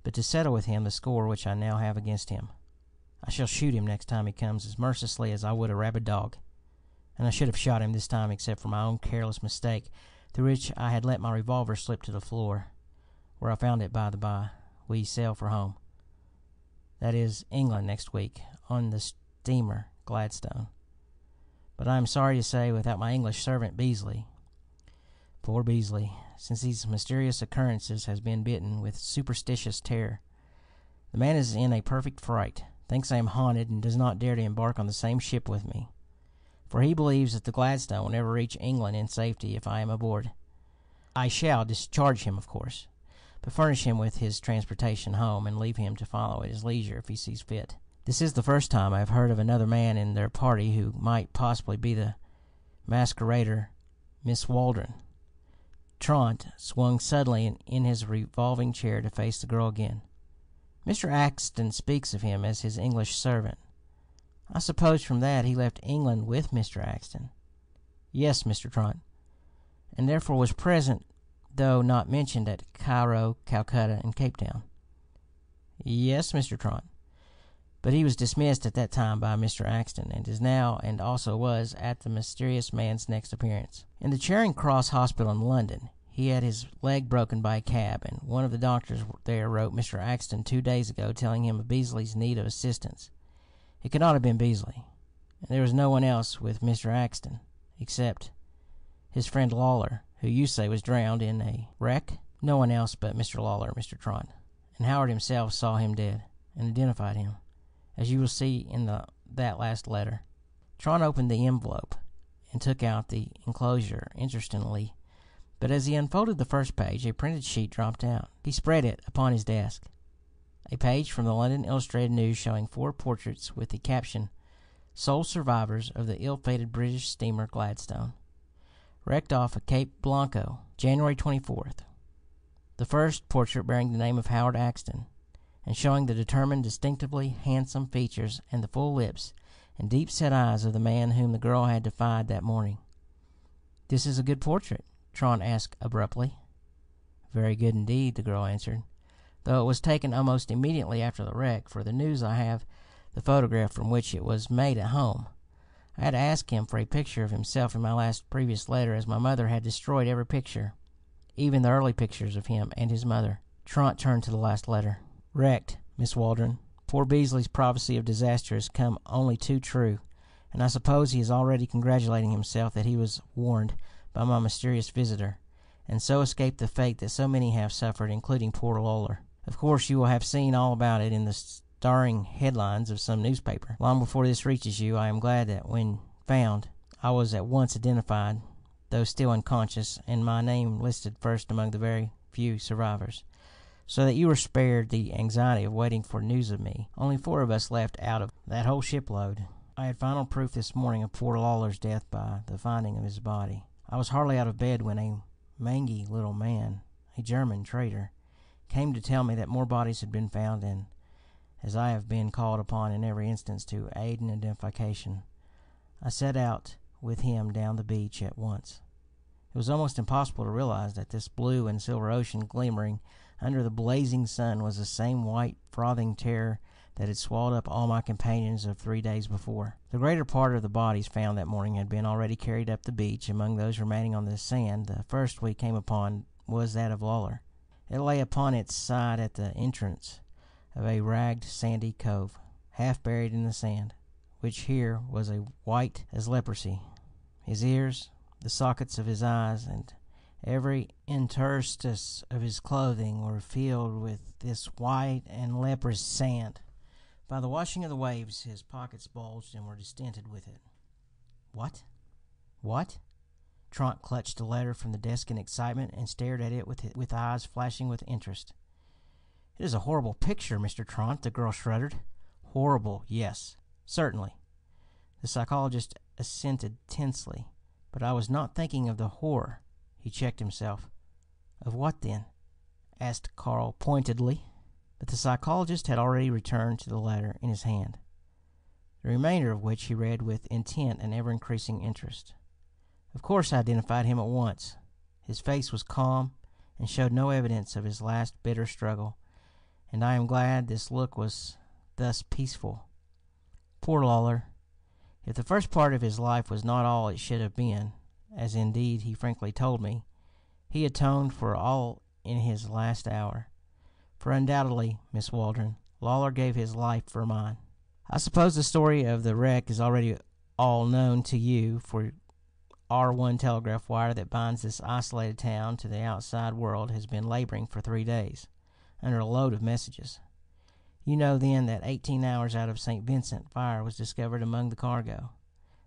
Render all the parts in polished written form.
but to settle with him the score which I now have against him. I shall shoot him next time he comes as mercilessly as I would a rabid dog. And I should have shot him this time except for my own careless mistake, through which I had let my revolver slip to the floor, where I found it by the by. We sail for home. That is, England next week, on the steamer Gladstone. But I am sorry to say without my English servant Beasley. Poor Beasley, since these mysterious occurrences, has been bitten with superstitious terror. The man is in a perfect fright, thinks I am haunted, and does not dare to embark on the same ship with me, for he believes that the Gladstone will never reach England in safety if I am aboard. I shall discharge him, of course, but furnish him with his transportation home, and leave him to follow at his leisure if he sees fit. This is the first time I have heard of another man in their party who might possibly be the masquerader Miss Waldron. Trant swung suddenly in his revolving chair to face the girl again. Mr. Axton speaks of him as his English servant. I suppose from that he left England with Mr. Axton. Yes, Mr. Trant, and therefore was present, though not mentioned, at Cairo, Calcutta, and Cape Town. Yes, Mr. Trant, but he was dismissed at that time by Mr. Axton, and is now, and also was, at the mysterious man's next appearance. In the Charing Cross Hospital in London, he had his leg broken by a cab, and one of the doctors there wrote Mr. Axton 2 days ago, telling him of Beasley's need of assistance. It could not have been Beasley, and there was no one else with Mr. Axton, except his friend Lawler, who you say was drowned in a wreck. No one else but Mr. Lawler, Mr. Trant, and Howard himself saw him dead, and identified him, as you will see in that last letter. Trant opened the envelope and took out the enclosure interestingly, but as he unfolded the first page, a printed sheet dropped out. He spread it upon his desk. A page from the London Illustrated News showing 4 portraits with the caption, "Sole survivors of the ill-fated British steamer Gladstone, wrecked off at Cape Blanco, January 24th. The first portrait bearing the name of Howard Axton, and showing the determined, distinctively handsome features and the full lips and deep-set eyes of the man whom the girl had defied that morning." "This is a good portrait?" Trant asked abruptly. "Very good indeed," the girl answered, "though it was taken almost immediately after the wreck. For the news I have the photograph from which it was made at home. I had asked him for a picture of himself in my previous letter, as my mother had destroyed every picture, even the early pictures of him and his mother." Trant turned to the last letter. "Wrecked, Miss Waldron. Poor Beasley's prophecy of disaster has come only too true, and I suppose he is already congratulating himself that he was warned by my mysterious visitor, and so escaped the fate that so many have suffered, including poor Lawler. Of course you will have seen all about it in the starring headlines of some newspaper. Long before this reaches you, I am glad that when found I was at once identified, though still unconscious, and my name listed first among the very few survivors, so that you were spared the anxiety of waiting for news of me. Only 4 of us left out of that whole shipload. I had final proof this morning of poor Lawler's death by the finding of his body. I was hardly out of bed when a mangy little man, a German trader, came to tell me that more bodies had been found, and as I have been called upon in every instance to aid in identification, I set out with him down the beach at once. It was almost impossible to realize that this blue and silver ocean glimmering under the blazing sun was the same white frothing terror that had swallowed up all my companions of 3 days before. The greater part of the bodies found that morning had been already carried up the beach. Among those remaining on the sand, the first we came upon was that of Lawler. It lay upon its side at the entrance of a ragged sandy cove, half buried in the sand, which here was a white as leprosy. His ears, the sockets of his eyes, and every interstice of his clothing were filled with this white and leprous sand. By the washing of the waves, his pockets bulged and were distended with it. What? What? Trant clutched the letter from the desk in excitement and stared at it with eyes flashing with interest. "It is a horrible picture, Mr. Trant," the girl shuddered. "Horrible, yes, certainly." The psychologist assented tensely. "But I was not thinking of the horror." He checked himself. "Of what, then?" asked Karl pointedly. But the psychologist had already returned to the letter in his hand, the remainder of which he read with intent and ever-increasing interest. Of course I identified him at once. His face was calm and showed no evidence of his last bitter struggle, and I am glad this look was thus peaceful. Poor Lawler! If the first part of his life was not all it should have been, as indeed he frankly told me, he atoned for all in his last hour. For undoubtedly, Miss Waldron, Lawler gave his life for mine. I suppose the story of the wreck is already all known to you, for R1 telegraph wire that binds this isolated town to the outside world has been laboring for 3 days, under a load of messages. You know then that 18 hours out of St. Vincent fire was discovered among the cargo,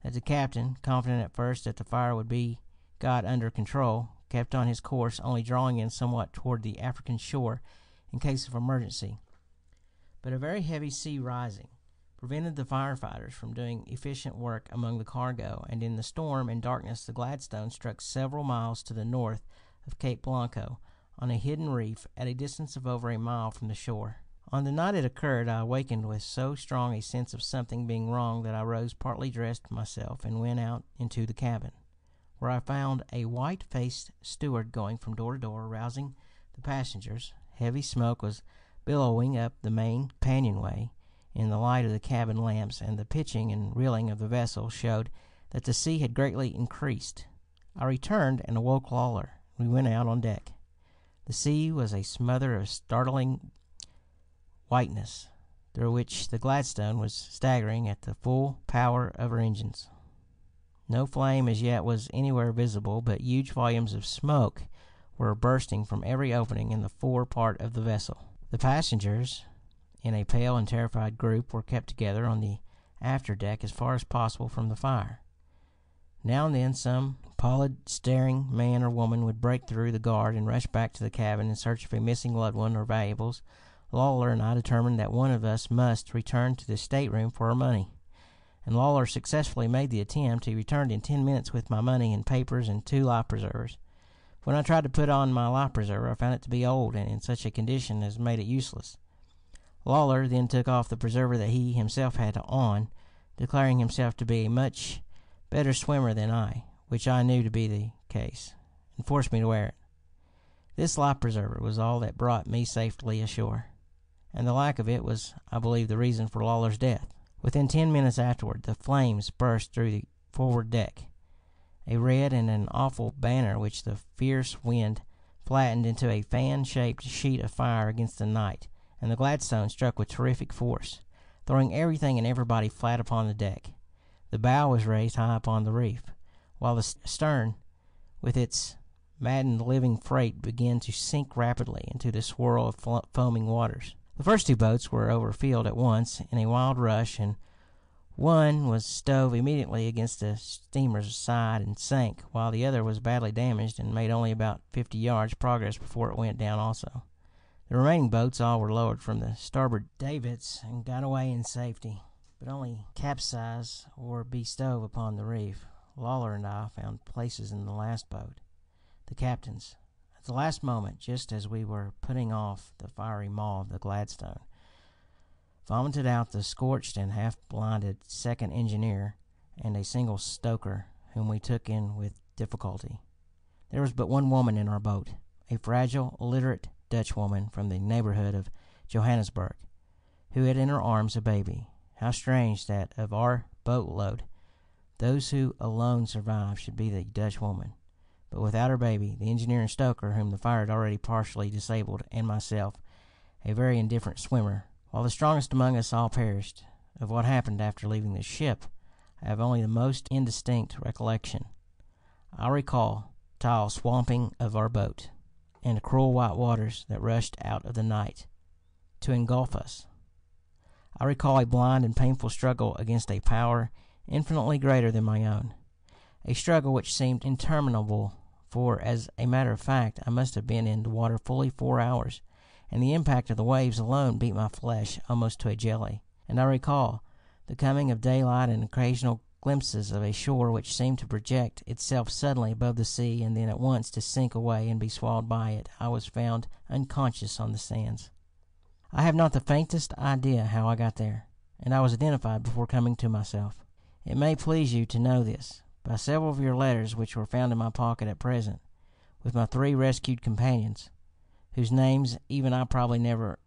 that the captain, confident at first that the fire would be got under control, kept on his course, only drawing in somewhat toward the African shore in case of emergency. But a very heavy sea rising prevented the firefighters from doing efficient work among the cargo, and in the storm and darkness the Gladstone struck several miles to the north of Cape Blanco on a hidden reef at a distance of over a mile from the shore. On the night it occurred I awakened with so strong a sense of something being wrong that I rose, partly dressed myself, and went out into the cabin, where I found a white-faced steward going from door to door, arousing the passengers. Heavy smoke was billowing up the main companionway in the light of the cabin lamps, and the pitching and reeling of the vessel showed that the sea had greatly increased. I returned and awoke Lawler. We went out on deck. The sea was a smother of startling whiteness, through which the Gladstone was staggering at the full power of her engines. No flame as yet was anywhere visible, but huge volumes of smoke were bursting from every opening in the fore part of the vessel. The passengers, in a pale and terrified group, were kept together on the after deck as far as possible from the fire. Now and then some pallid, staring man or woman would break through the guard and rush back to the cabin in search of a missing loved one or valuables. Lawler and I determined that one of us must return to the stateroom for our money, and Lawler successfully made the attempt. He returned in 10 minutes with my money and papers and 2 life preservers. When I tried to put on my life preserver, I found it to be old and in such a condition as made it useless. Lawler then took off the preserver that he himself had on, declaring himself to be a much better swimmer than I, which I knew to be the case, and forced me to wear it. This life preserver was all that brought me safely ashore, and the lack of it was, I believe, the reason for Lawler's death. Within 10 minutes afterward, the flames burst through the forward deck, a red and an awful banner which the fierce wind flattened into a fan-shaped sheet of fire against the night, and the Gladstone struck with terrific force, throwing everything and everybody flat upon the deck. The bow was raised high upon the reef, while the stern, with its maddened living freight, began to sink rapidly into the swirl of foaming waters. The first 2 boats were overfilled at once in a wild rush, and one was stove immediately against the steamer's side and sank, while the other was badly damaged and made only about 50 yards progress before it went down also. The remaining boats all were lowered from the starboard davits and got away in safety, but only capsize or be stove upon the reef. Lawler and I found places in the last boat, the captain's. At the last moment, just as we were putting off, the fiery maw of the Gladstone vomited out the scorched and half-blinded second engineer and a single stoker, whom we took in with difficulty. There was but one woman in our boat, a fragile, illiterate Dutch woman from the neighborhood of Johannesburg, who had in her arms a baby. How strange that of our boatload, those who alone survived should be the Dutch woman. But without her baby, the engineer and stoker, whom the fire had already partially disabled, and myself, a very indifferent swimmer, while the strongest among us all perished. Of what happened after leaving the ship, I have only the most indistinct recollection. I recall the tall swamping of our boat, and the cruel white waters that rushed out of the night to engulf us. I recall a blind and painful struggle against a power infinitely greater than my own, a struggle which seemed interminable, for, as a matter of fact, I must have been in the water fully 4 hours, and the impact of the waves alone beat my flesh almost to a jelly. And I recall the coming of daylight and occasional glimpses of a shore which seemed to project itself suddenly above the sea, and then at once to sink away and be swallowed by it. I was found unconscious on the sands. I have not the faintest idea how I got there, and I was identified before coming to myself. It may please you to know this by several of your letters which were found in my pocket at present, with my 3 rescued companions, whose names even I probably never